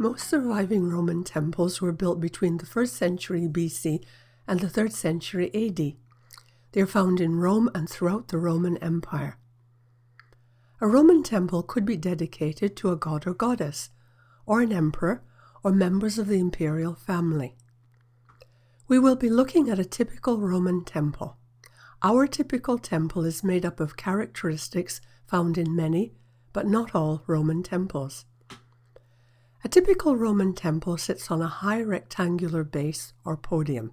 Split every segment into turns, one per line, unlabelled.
Most surviving Roman temples were built between the 1st century BC and the 3rd century AD. They are found in Rome and throughout the Roman Empire. A Roman temple could be dedicated to a god or goddess, or an emperor, or members of the imperial family. We will be looking at a typical Roman temple. Our typical temple is made up of characteristics found in many, but not all, Roman temples. A typical Roman temple sits on a high rectangular base or podium.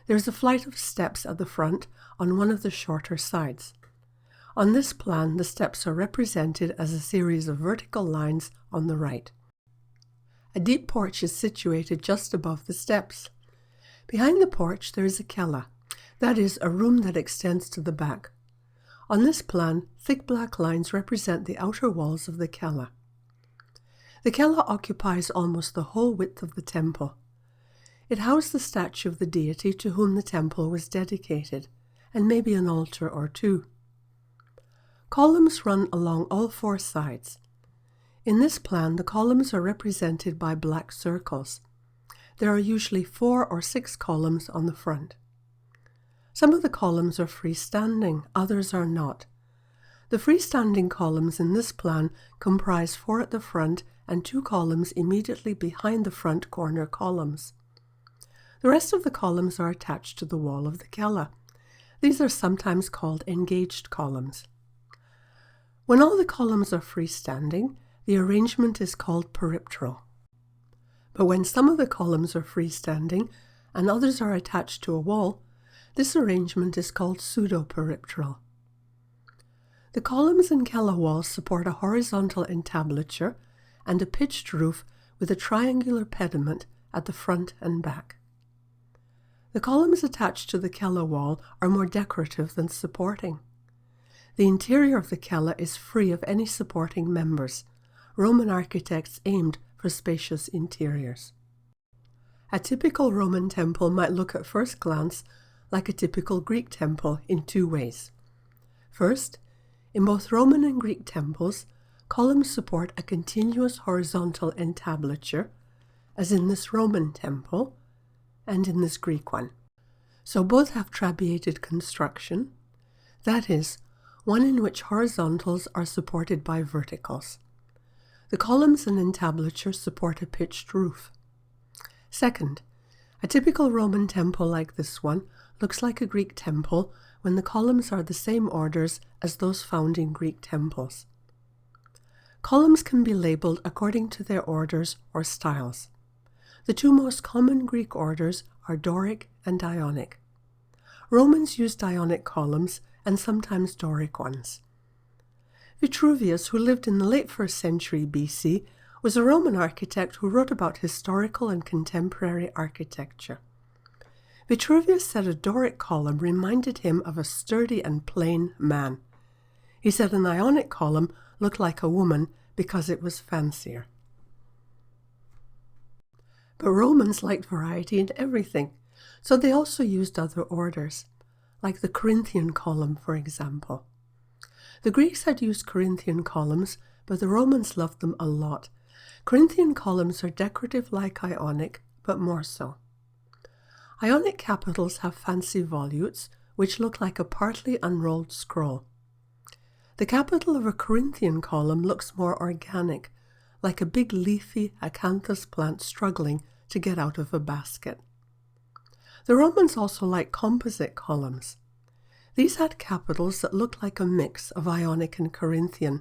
There is a flight of steps at the front on one of the shorter sides. On this plan, the steps are represented as a series of vertical lines on the right. A deep porch is situated just above the steps. Behind the porch there is a cella, that is, a room that extends to the back. On this plan, thick black lines represent the outer walls of the cella. The cella occupies almost the whole width of the temple. It housed the statue of the deity to whom the temple was dedicated, and maybe an altar or two. Columns run along all 4 sides. In this plan, the columns are represented by black circles. There are usually 4 or 6 columns on the front. Some of the columns are freestanding, others are not. The freestanding columns in this plan comprise 4 at the front and 2 columns immediately behind the front corner columns. The rest of the columns are attached to the wall of the cella. These are sometimes called engaged columns. When all the columns are freestanding, the arrangement is called peripteral. But when some of the columns are freestanding and others are attached to a wall, this arrangement is called pseudo-peripteral. The columns and cella walls support a horizontal entablature and a pitched roof with a triangular pediment at the front and back. The columns attached to the cella wall are more decorative than supporting. The interior of the cella is free of any supporting members. Roman architects aimed for spacious interiors. A typical Roman temple might look at first glance like a typical Greek temple in 2 ways. First, in both Roman and Greek temples, columns support a continuous horizontal entablature, as in this Roman temple and in this Greek one. So both have trabeated construction, that is, one in which horizontals are supported by verticals. The columns and entablature support a pitched roof. Second, a typical Roman temple like this one looks like a Greek temple when the columns are the same orders as those found in Greek temples. Columns can be labeled according to their orders or styles. The 2 most common Greek orders are Doric and Ionic. Romans used Ionic columns and sometimes Doric ones. Vitruvius, who lived in the late 1st century BC, was a Roman architect who wrote about historical and contemporary architecture. Vitruvius said a Doric column reminded him of a sturdy and plain man. He said an Ionic column looked like a woman because it was fancier. But Romans liked variety in everything, so they also used other orders, like the Corinthian column, for example. The Greeks had used Corinthian columns, but the Romans loved them a lot. Corinthian columns are decorative like Ionic, but more so. Ionic capitals have fancy volutes, which look like a partly unrolled scroll. The capital of a Corinthian column looks more organic, like a big leafy acanthus plant struggling to get out of a basket. The Romans also liked composite columns. These had capitals that looked like a mix of Ionic and Corinthian,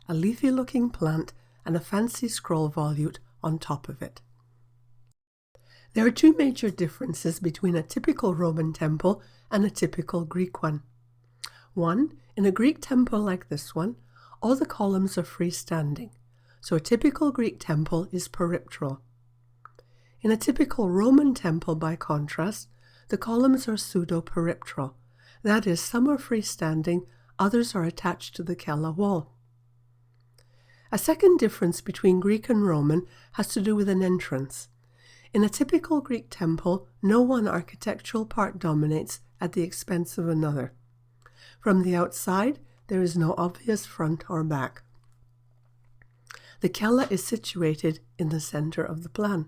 a leafy-looking plant and a fancy scroll volute on top of it. There are 2 major differences between a typical Roman temple and a typical Greek one. One, in a Greek temple like this one, all the columns are freestanding, so a typical Greek temple is peripteral. In a typical Roman temple, by contrast, the columns are pseudo-peripteral, that is, some are freestanding, others are attached to the cella wall. A second difference between Greek and Roman has to do with an entrance. In a typical Greek temple, no one architectural part dominates at the expense of another. From the outside, there is no obvious front or back. The cella is situated in the center of the plan.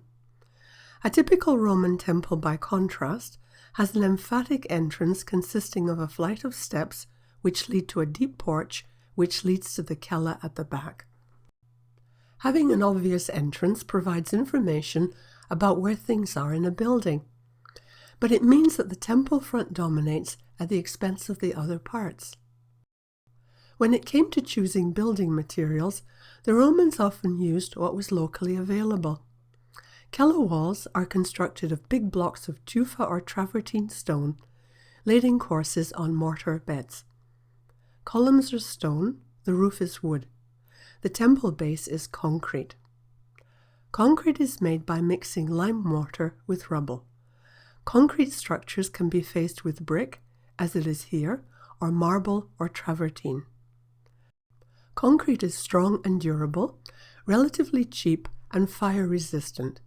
A typical Roman temple, by contrast, has an emphatic entrance consisting of a flight of steps which lead to a deep porch which leads to the cella at the back. Having an obvious entrance provides information about where things are in a building, but it means that the temple front dominates at the expense of the other parts. When it came to choosing building materials, the Romans often used what was locally available. Cella walls are constructed of big blocks of tufa or travertine stone, laid in courses on mortar beds. Columns are stone, the roof is wood. The temple base is concrete. Concrete is made by mixing lime mortar with rubble. Concrete structures can be faced with brick, as it is here, or marble or travertine. Concrete is strong and durable, relatively cheap and fire resistant,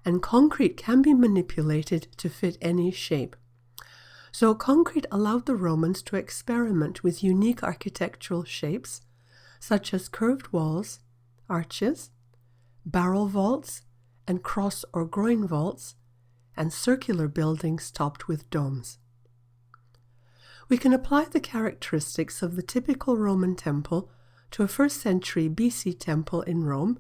and concrete can be manipulated to fit any shape. So concrete allowed the Romans to experiment with unique architectural shapes, such as curved walls, arches, barrel vaults, and cross or groin vaults, and circular buildings topped with domes. We can apply the characteristics of the typical Roman temple to a 1st century BC temple in Rome,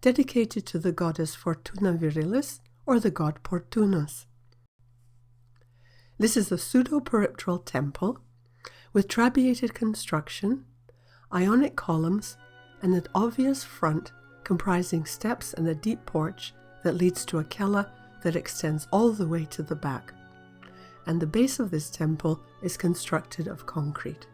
dedicated to the goddess Fortuna Virilis, or the god Portunus. This is a pseudo-peripteral temple with trabeated construction, Ionic columns, and an obvious front comprising steps and a deep porch that leads to a cella that extends all the way to the back. And the base of this temple is constructed of concrete.